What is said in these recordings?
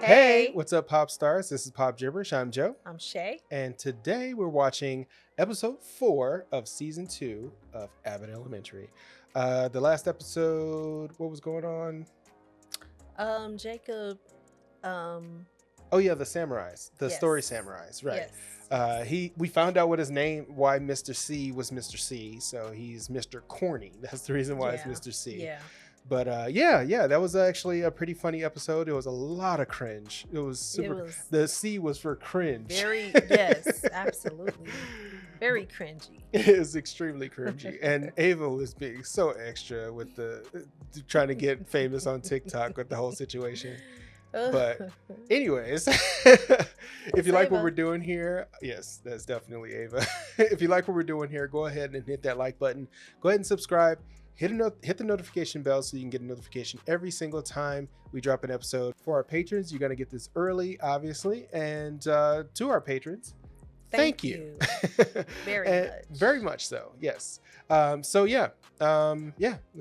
Hey, what's up, Pop Stars? This is Pop Jibberish. I'm Joe. I'm Shay. And today we're watching episode 4 of season 2 of Abbott Elementary. The last episode, what was going on? Jacob. Oh yeah, the samurais, the story samurais, right? Yes. We found out what his name, why Mr. C was Mr. C, so he's Mr. Corny. That's the reason why it's Mr. C. Yeah. But yeah, that was actually a pretty funny episode. It was a lot of cringe. It was super. The C was for cringe. Yes, absolutely. Very cringy. It is extremely cringy. And Ava was being so extra with trying to get famous on TikTok with the whole situation. But anyways, if you like what we're doing here, yes, that's definitely Ava. If you like what we're doing here, go ahead and hit that like button. Go ahead and subscribe. Hit the notification bell so you can get a notification every single time we drop an episode. For our patrons, you're going to get this early, obviously. And to our patrons, thank you. Very much so, yes. Let's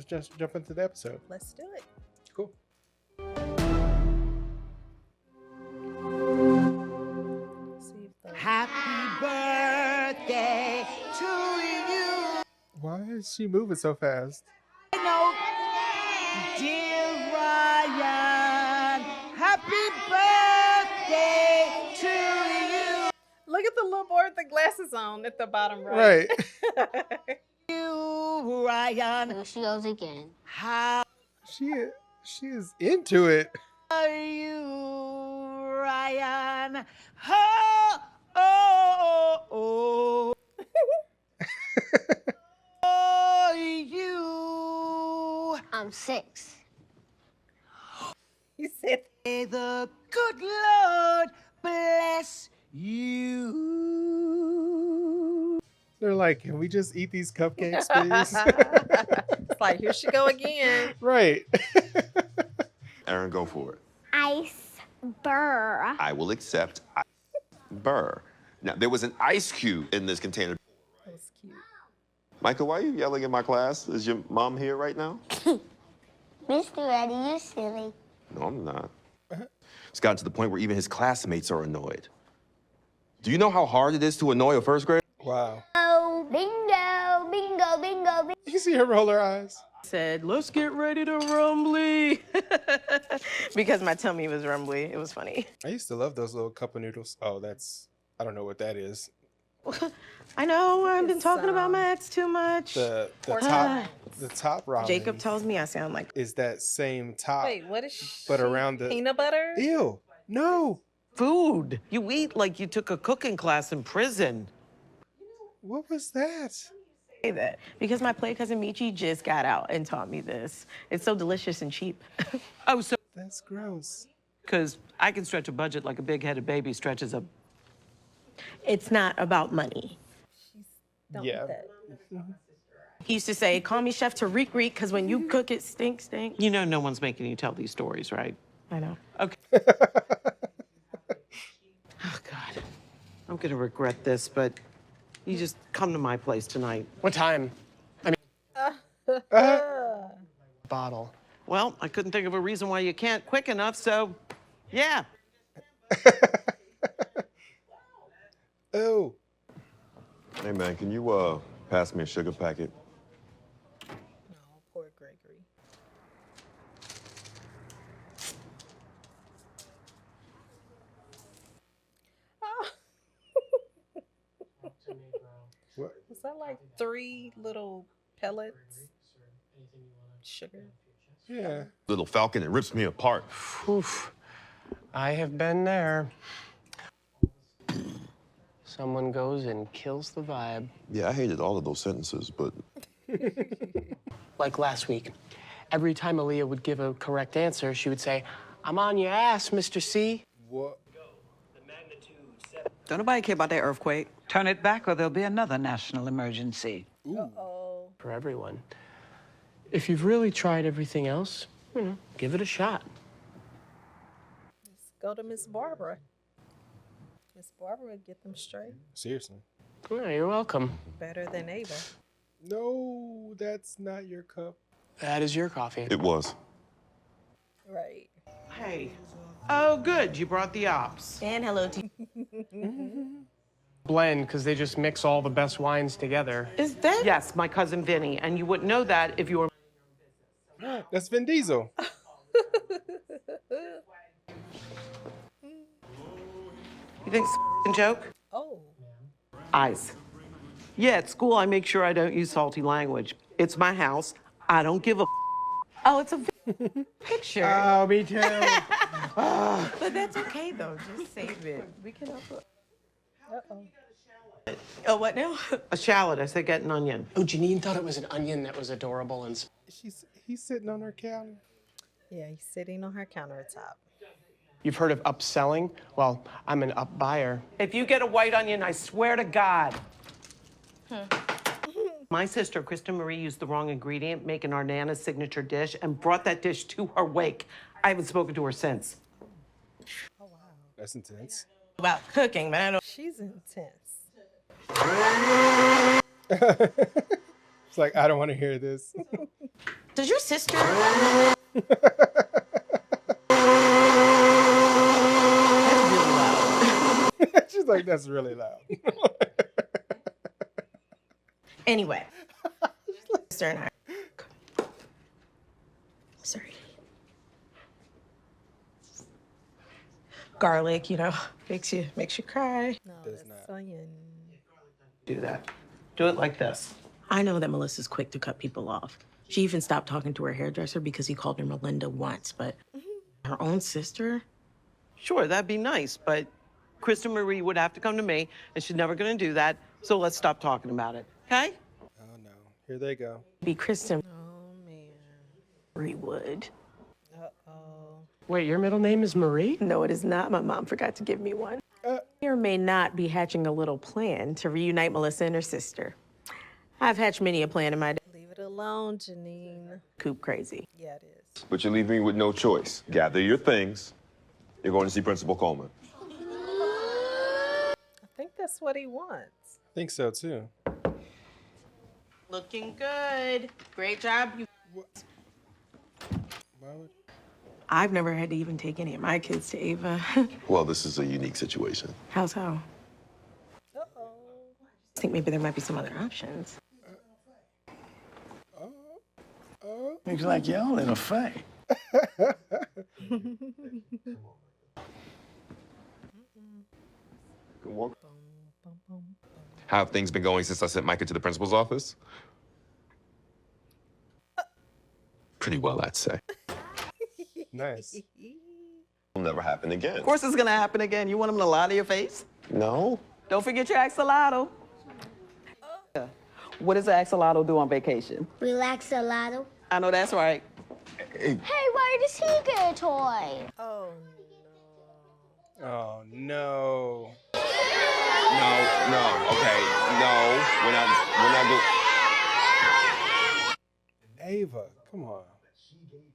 just jump into the episode. Let's do it. Cool. Happy birthday to you. Why is she moving so fast? No, dear Ryan, happy birthday to you. Look at the little boy with the glasses on at the bottom right. You, Ryan. There she goes again. How She is into it. are you, Ryan? Oh, oh, oh, oh. Oh, you. I'm 6. He said, May the good Lord bless you. They're like, can we just eat these cupcakes, please? it's like, here she go again. Right. Aaron, go for it. Ice burr. I will accept burr. Now, there was an ice cube in this container. That was cute. Michael, why are you yelling in my class? Is your mom here right now? Mr. Eddie, you silly. No, I'm not. It's gotten to the point where even his classmates are annoyed. Do you know how hard it is to annoy a first grader? Wow. Oh, bingo, bingo, bingo, bingo. You see her roll her eyes? Said, let's get ready to rumbly. Because my tummy was rumbly. It was funny. I used to love those little cup of noodles. Oh, I don't know what that is. I know, I've been talking about my ex too much. The top ramen. Jacob tells me I sound like... Is that same top. Wait, what is she? But around the... Peanut butter? Ew. No. Food. You eat like you took a cooking class in prison. What was that? Say that. Because my play cousin Michi just got out and taught me this. It's so delicious and cheap. Oh, so... That's gross. Because I can stretch a budget like a big-headed baby stretches a... It's not about money. Don't eat that. He used to say, call me Chef Tariq Reek, because when you cook it, stink. You know no one's making you tell these stories, right? I know. Okay. Oh, God. I'm going to regret this, but you just come to my place tonight. What time? I mean, bottle. Well, I couldn't think of a reason why you can't quick enough, so yeah. Oh. Hey, man, can you pass me a sugar packet? No, poor Gregory. Oh. What? Was that like 3 little pellets? Sugar? Yeah. Little falcon, it rips me apart. Oof. I have been there. Someone goes and kills the vibe. Yeah, I hated all of those sentences, but... Like last week. Every time Aaliyah would give a correct answer, she would say, I'm on your ass, Mr. C. What? Don't nobody care about that earthquake. Turn it back or there'll be another national emergency. Uh-oh. For everyone. If you've really tried everything else, give it a shot. Let's go to Miss Barbara. Miss Barbara would get them straight. Seriously. Yeah, you're welcome. Better than Ava. No, that's not your cup. That is your coffee. It was. Right. Hey, Oh, good. You brought the ops. And hello to Blend, because they just mix all the best wines together. Is that? Yes, my cousin Vinny. And you wouldn't know that if you were. That's Vin Diesel. You think it's a joke? Oh. Eyes. Yeah, at school I make sure I don't use salty language. It's my house. I don't give a. Oh, it's a picture. Oh, me too. But that's okay though. Just save it. We can upload. Uh-oh. Oh, what now? A shallot. I said get an onion. Oh, Janine thought it was an onion that was adorable and. He's sitting on her counter. Yeah, he's sitting on her countertop. You've heard of upselling? Well, I'm an up buyer. If you get a white onion, I swear to God. My sister, Kristen Marie, used the wrong ingredient, making our Nana's signature dish, and brought that dish to her wake. I haven't spoken to her since. Oh, wow. That's intense. About cooking, but I don't. She's intense. It's like, I don't want to hear this. Does your sister? She's like, that's really loud. Anyway. Sister and I. Sorry. Garlic, you know, makes you cry. No, Does that's not. onion. Do that. Do it like this. I know that Melissa's quick to cut people off. She even stopped talking to her hairdresser because he called her Melinda once, but her own sister? Sure, that'd be nice, but Kristen Marie would have to come to me, and she's never gonna do that, so let's stop talking about it, okay? Oh, no. Here they go. Be Kristen. Oh, man. Marie would. Uh-oh. Wait, your middle name is Marie? No, it is not. My mom forgot to give me one. May or may not be hatching a little plan to reunite Melissa and her sister. I've hatched many a plan in my day. Leave it alone, Janine. Coop crazy. Yeah, it is. But you're leaving me with no choice. Gather your things. You're going to see Principal Coleman. I think that's what he wants. I think so, too. Looking good. Great job. Why would... I've never had to even take any of my kids to Ava. Well, this is a unique situation. How's how? Uh-oh. I think maybe there might be some other options. Looks like y'all in a fight. How have things been going since I sent Micah to the principal's office? Pretty well, I'd say. Nice. It'll never happen again. Of course it's gonna happen again. You want him to lie to your face? No. Don't forget your axolotl. What does the axolotl do on vacation? Relax a lot. I know that's right. Hey, why does he get a toy? Oh, Oh, no. No, okay, no. We're not doing... Ava, come on.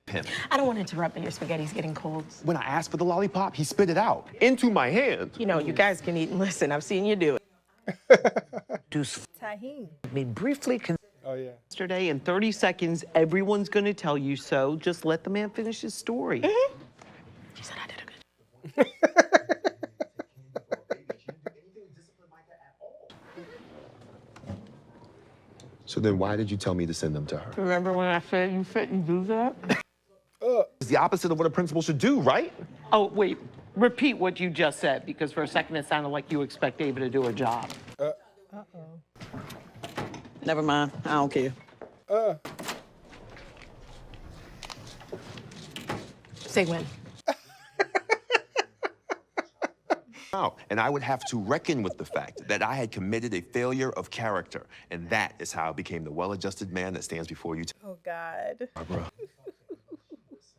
Him. I don't want to interrupt, but your spaghetti's getting cold. When I asked for the lollipop, he spit it out into my hand. You know, you guys can eat and listen. I've seen you do it. Tahini. Me briefly Oh, yeah. Yesterday, in 30 seconds, everyone's gonna tell you so. Just let the man finish his story. She said I did a good job. So then why did you tell me to send them to her? Remember when I said you couldn't do that? It's the opposite of what a principal should do, right? Oh, wait. Repeat what you just said, because for a second it sounded like you expect Ava to do her job. Never mind. I don't care. Say when. Oh, and I would have to reckon with the fact that I had committed a failure of character, and that is how I became the well-adjusted man that stands before you. Oh, God. Barbara.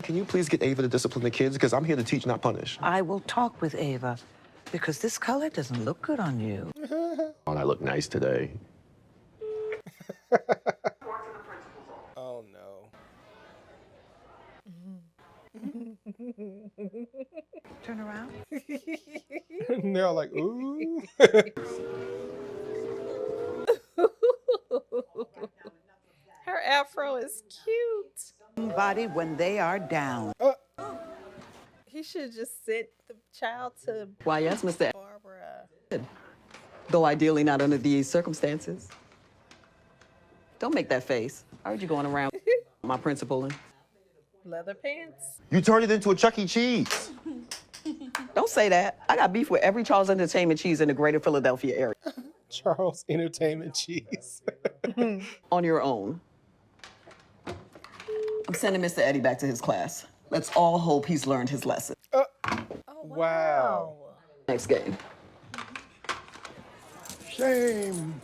Can you please get Ava to discipline the kids? Because I'm here to teach, not punish. I will talk with Ava because this color doesn't look good on you. Oh, I look nice today. Oh, no. Turn around. And they're all like, ooh. Her afro is cute. Somebody when they are down. He He should just send the child to Why, yes, Mr. Barbara. Though ideally not under these circumstances. Don't make that face. I heard you going around my principal. And Leather pants. You turned it into a Chuck E. Cheese. don't say that. I got beef with every Charles Entertainment cheese in the greater Philadelphia area. Charles Entertainment cheese. On your own. I'm sending Mr. Eddie back to his class. Let's all hope he's learned his lesson. Wow. Next game. Shame.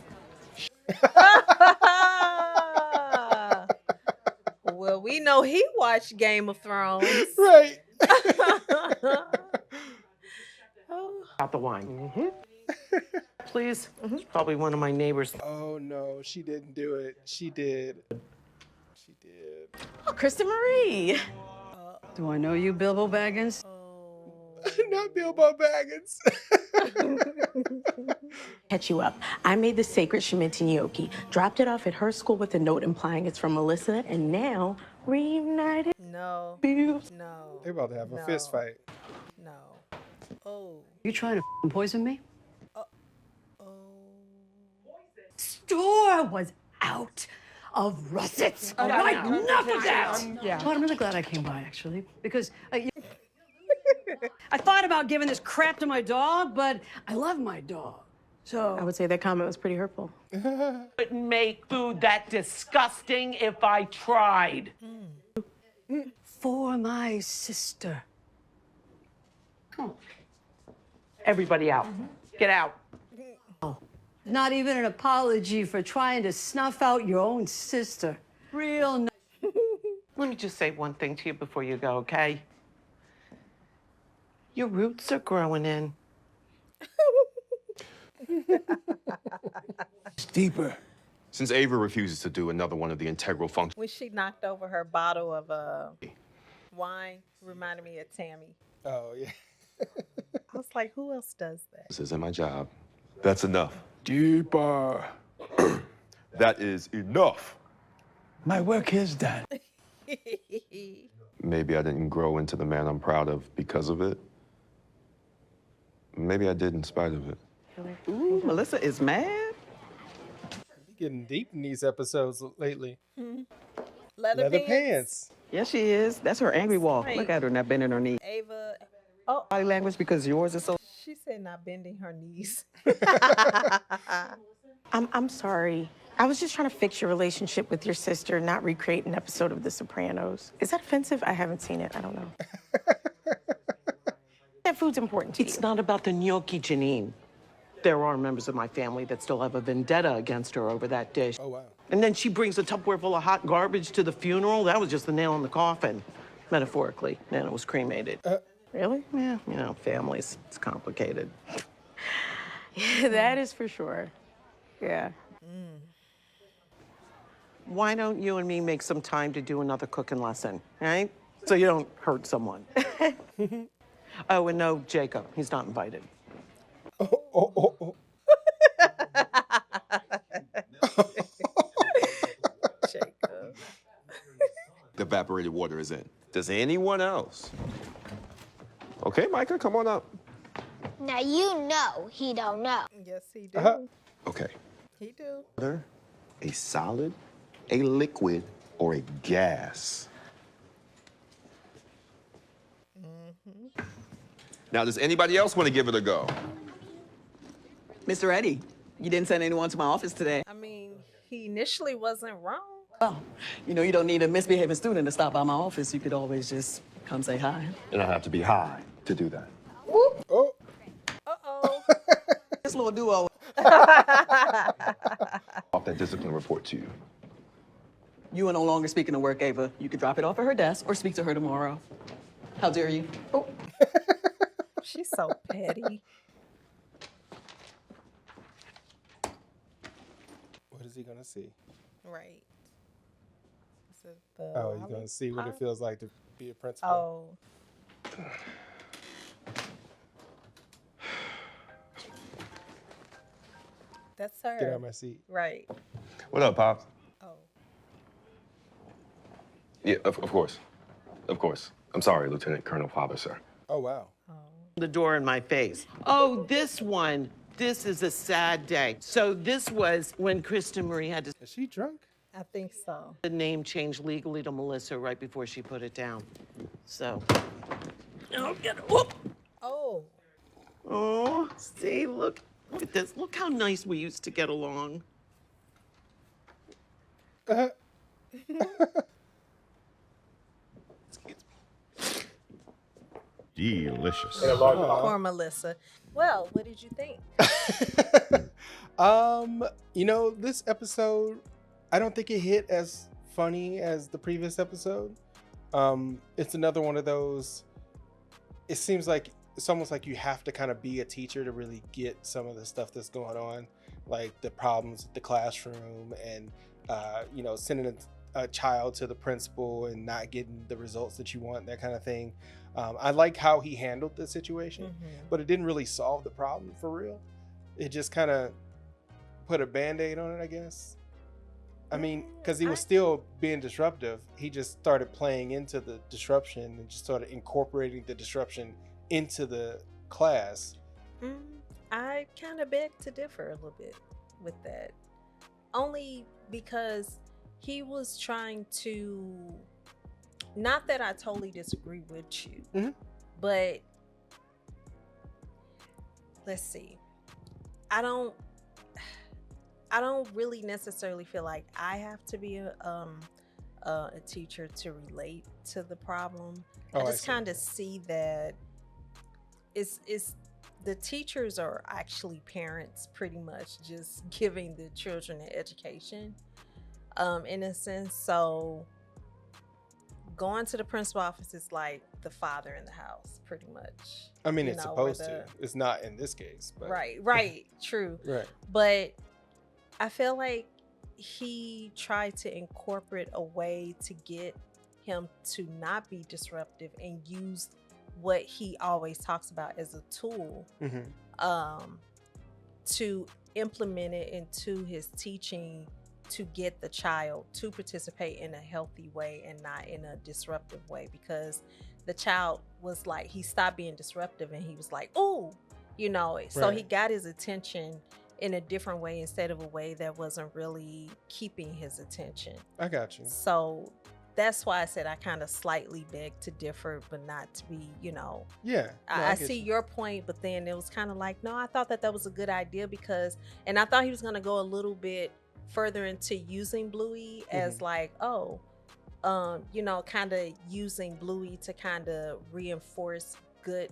Well, we know he watched Game of Thrones. Right. Out the wine. Please. It's probably one of my neighbors. Oh no, she didn't do it. She did. She did. Oh, Krista Marie. Do I know you, Bilbo Baggins? Not Bilbo Baggins. Catch you up. I made the sacred Sheminti gnocchi, dropped it off at her school with a note implying it's from Melissa, and now reunited. No. No. They're about to have a fist fight. No. Oh. You trying to poison me? Store was out of russets. All right, enough of that. Well, I'm really glad I came by, actually, because I thought about giving this crap to my dog, but I love my dog. So I would say that comment was pretty hurtful. Couldn't make food that disgusting if I tried. for my sister. Oh. Everybody out. Get out. Not even an apology for trying to snuff out your own sister. Real Let me just say one thing to you before you go, okay? Your roots are growing in. It's deeper. Since Ava refuses to do another one of the integral functions. When she knocked over her bottle of wine, reminded me of Tammy. Oh, yeah. I was like, who else does that? This isn't my job. That's enough. Deeper. That is enough. My work is done. Maybe I didn't grow into the man I'm proud of because of it. Maybe I did in spite of it. Ooh, Melissa is mad. Getting deep in these episodes lately. Leather pants. Yes, she is. That's her angry walk. Right. Look at her not bending her knee. Ava. Body language because yours is so. She said not bending her knees. I'm sorry. I was just trying to fix your relationship with your sister, not recreate an episode of The Sopranos. Is that offensive? I haven't seen it. I don't know. That food's important to you. It's not about the gnocchi, Janine. There are members of my family that still have a vendetta against her over that dish. Oh, wow. And then she brings a Tupperware full of hot garbage to the funeral. That was just the nail in the coffin, metaphorically. And it was cremated. Really? Yeah, you know, families. It's complicated. Yeah, that is for sure. Yeah. Why don't you and me make some time to do another cooking lesson, right? So you don't hurt someone. Oh, and no, Jacob. He's not invited. Jacob. The evaporated water is in. Does anyone else? Okay, Micah, come on up. Now you know he don't know. Yes, he do. Okay. He do. Water, a solid, a liquid, or a gas? Now, does anybody else want to give it a go? Mr. Eddie, you didn't send anyone to my office today. I mean, he initially wasn't wrong. Well, you know, you don't need a misbehaving student to stop by my office. You could always just come say hi. You don't have to be high to do that. Oh. Uh-oh. This little duo. Off that discipline report to you. You are no longer speaking to work, Ava. You could drop it off at her desk or speak to her tomorrow. How dare you? Oh. She's so petty. What is he going to see? Right. Is it the Oh, he's going to see what it feels like to be a principal. Oh. That's her. Get out of my seat. Right. What up, Pops? Oh. Yeah, of course. Of course. I'm sorry, Lieutenant Colonel Father, sir. Oh, wow. The door in my face. Oh, this one. This is a sad day. So this was when Kristen Marie had to... Is she drunk? I think so. The name changed legally to Melissa right before she put it down. So... Oh, get it. Whoop. Oh. Oh, see, look at this. Look how nice we used to get along. Delicious. Poor Melissa. Well, what did you think? You know, this episode, I don't think it hit as funny as the previous episode. It's another one of those, it seems like it's almost like you have to kind of be a teacher to really get some of the stuff that's going on, like the problems with the classroom and, you know, sending a child to the principal and not getting the results that you want, that kind of thing. I like how he handled the situation, but it didn't really solve the problem for real. It just kind of put a Band-Aid on it, I guess. I mean, because he was still being disruptive. He just started playing into the disruption and just started incorporating the disruption into the class. I kind of beg to differ a little bit with that. Only because he was trying to, not that I totally disagree with you, but let's see. I don't really necessarily feel like I have to be a teacher to relate to the problem. I just kind of see that it's the teachers are actually parents, pretty much just giving the children an education, in a sense. So going to the principal office is like the father in the house, pretty much. I mean, it's supposed to. It's not in this case. But. Right, true. Right. But I feel like he tried to incorporate a way to get him to not be disruptive and use what he always talks about as a tool to implement it into his teaching to get the child to participate in a healthy way and not in a disruptive way, because the child was like, he stopped being disruptive and he was like, oh, you know, so he got his attention in a different way instead of a way that wasn't really keeping his attention. I got you. So that's why I said I kind of slightly beg to differ, but not to be, you know. Yeah. No, I see your point, but then it was kind of like, no, I thought that was a good idea because, and I thought he was going to go a little bit further into using Bluey as like, you know, kind of using Bluey to kind of reinforce good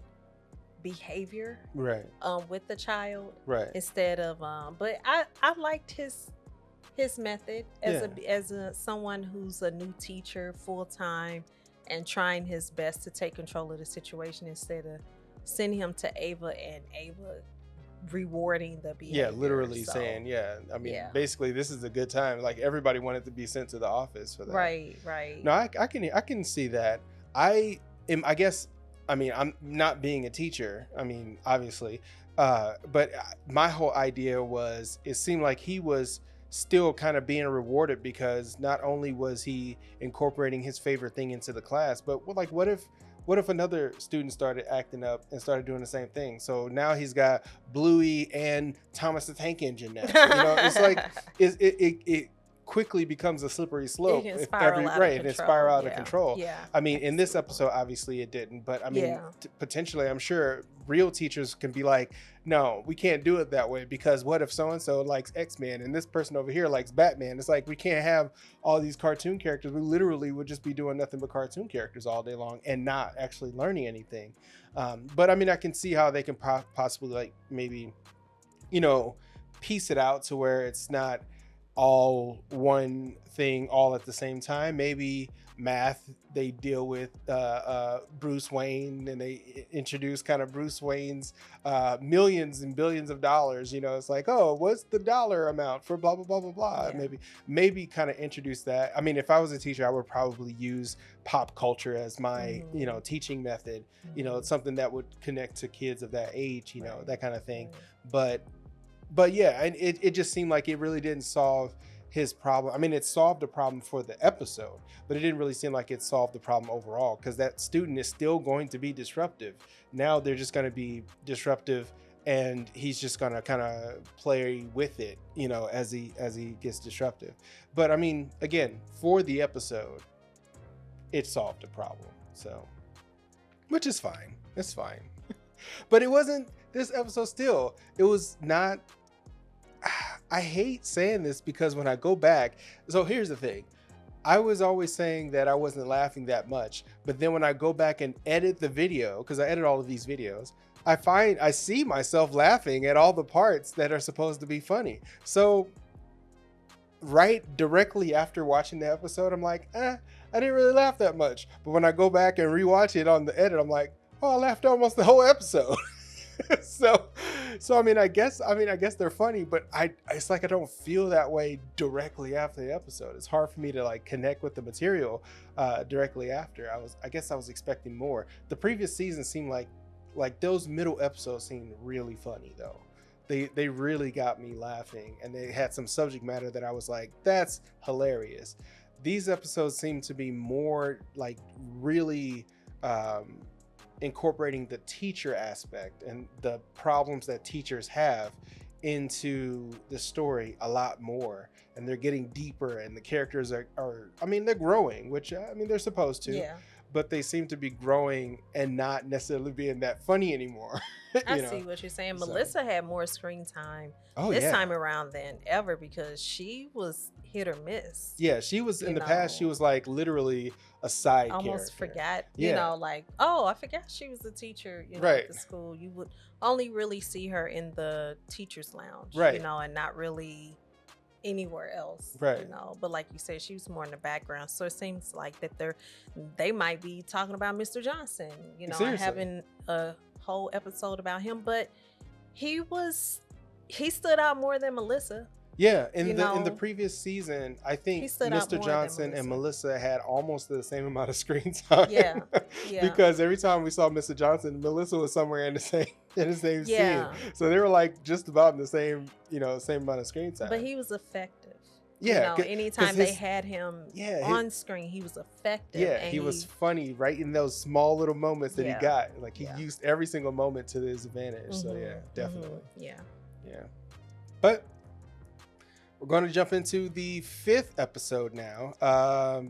behavior with the child instead of but I liked his method as a someone who's a new teacher full-time and trying his best to take control of the situation instead of sending him to Ava and Ava rewarding the behavior. Literally saying, I mean, basically this is a good time. Like everybody wanted to be sent to the office for that. Right. No, I can see that. I guess, I mean, I'm not being a teacher. I mean, obviously, but my whole idea was, it seemed like he was still kind of being rewarded because not only was he incorporating his favorite thing into the class, but like, what if another student started acting up and started doing the same thing? So now he's got Bluey and Thomas the Tank Engine now. You know, it's like it quickly becomes a slippery slope. It can spiral out of control. Yeah. I mean, in this episode, obviously it didn't, but I mean, potentially, I'm sure real teachers can be like, no, we can't do it that way because what if so-and-so likes X-Men and this person over here likes Batman? It's like, we can't have all these cartoon characters. We literally would just be doing nothing but cartoon characters all day long and not actually learning anything. But I mean, I can see how they can possibly like maybe, you know, piece it out to where it's not all one thing all at the same time. Maybe math, they deal with Bruce Wayne and they introduce kind of Bruce Wayne's millions and billions of dollars. You know, it's like, oh, what's the dollar amount for blah blah blah blah blah. Maybe kind of introduce that. I mean, if I was a teacher, I would probably use pop culture as my you know, teaching method. You know, it's something that would connect to kids of that age, you know, that kind of thing. But yeah, and it just seemed like it really didn't solve his problem. I mean, it solved the problem for the episode, but it didn't really seem like it solved the problem overall, because that student is still going to be disruptive. Now they're just going to be disruptive, and he's just going to kind of play with it, you know, as he gets disruptive. But I mean, again, for the episode, it solved the problem. So, which is fine. It's fine. But it wasn't this episode still. It was not. I hate saying this because when I go back, so here's the thing. I was always saying that I wasn't laughing that much, but then when I go back and edit the video, because I edit all of these videos, I see myself laughing at all the parts that are supposed to be funny. So right directly after watching the episode, I'm like, I didn't really laugh that much. But when I go back and rewatch it on the edit, I'm like, oh, I laughed almost the whole episode. So I mean, I guess they're funny, but it's like I don't feel that way directly after the episode. It's hard for me to like connect with the material directly after. I guess I was expecting more. The previous season seemed like those middle episodes seemed really funny though. They really got me laughing, and they had some subject matter that I was like, that's hilarious. These episodes seem to be more like really incorporating the teacher aspect and the problems that teachers have into the story a lot more, and they're getting deeper, and the characters are I mean, they're growing, which I mean they're supposed to, yeah, but they seem to be growing and not necessarily being that funny anymore. I see what you're saying. Melissa had more screen time this time around than ever, because she was hit or miss. Yeah, she was in the past. She was like literally a side almost character. Forgot, you know, like, oh, I forgot she was the teacher, you know, at the school. You would only really see her in the teacher's lounge, you know, and not really anywhere else, you know. But like you said, she was more in the background, so it seems like that they might be talking about Mr. Johnson, you know, and having a whole episode about him. But he stood out more than Melissa. Yeah, in the previous season, I think Mr. Johnson and Melissa had almost the same amount of screen time. Yeah. Because every time we saw Mr. Johnson, Melissa was somewhere in the same scene. So they were like just about in the same, you know, same amount of screen time. But he was effective. Yeah. You know, anytime they had him on screen, he was effective. Yeah, and he was funny right in those small little moments that he got. Like he used every single moment to his advantage. So yeah, definitely. Yeah. But we're going to jump into the 5th episode now.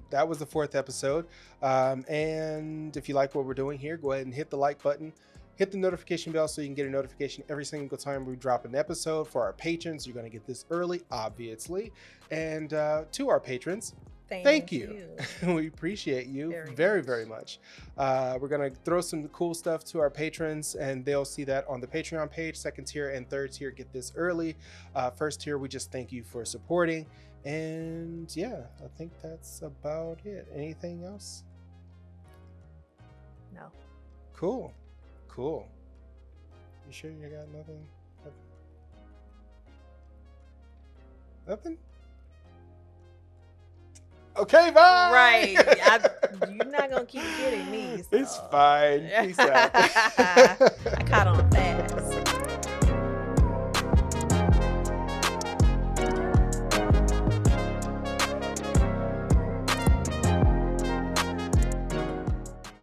That was the 4th episode. And if you like what we're doing here, go ahead and hit the like button. Hit the notification bell so you can get a notification every single time we drop an episode. For our patrons, you're going to get this early, obviously. And to our patrons, thank you. We appreciate you very, very much. We're going to throw some cool stuff to our patrons, and they'll see that on the Patreon page. 2nd tier and 3rd tier get this early. 1st tier, we just thank you for supporting. And yeah, I think that's about it. Anything else? No. Cool. You sure you got nothing? Nothing? Okay, bye. Right. You're not going to keep getting me. So. It's fine. Peace out. I caught on.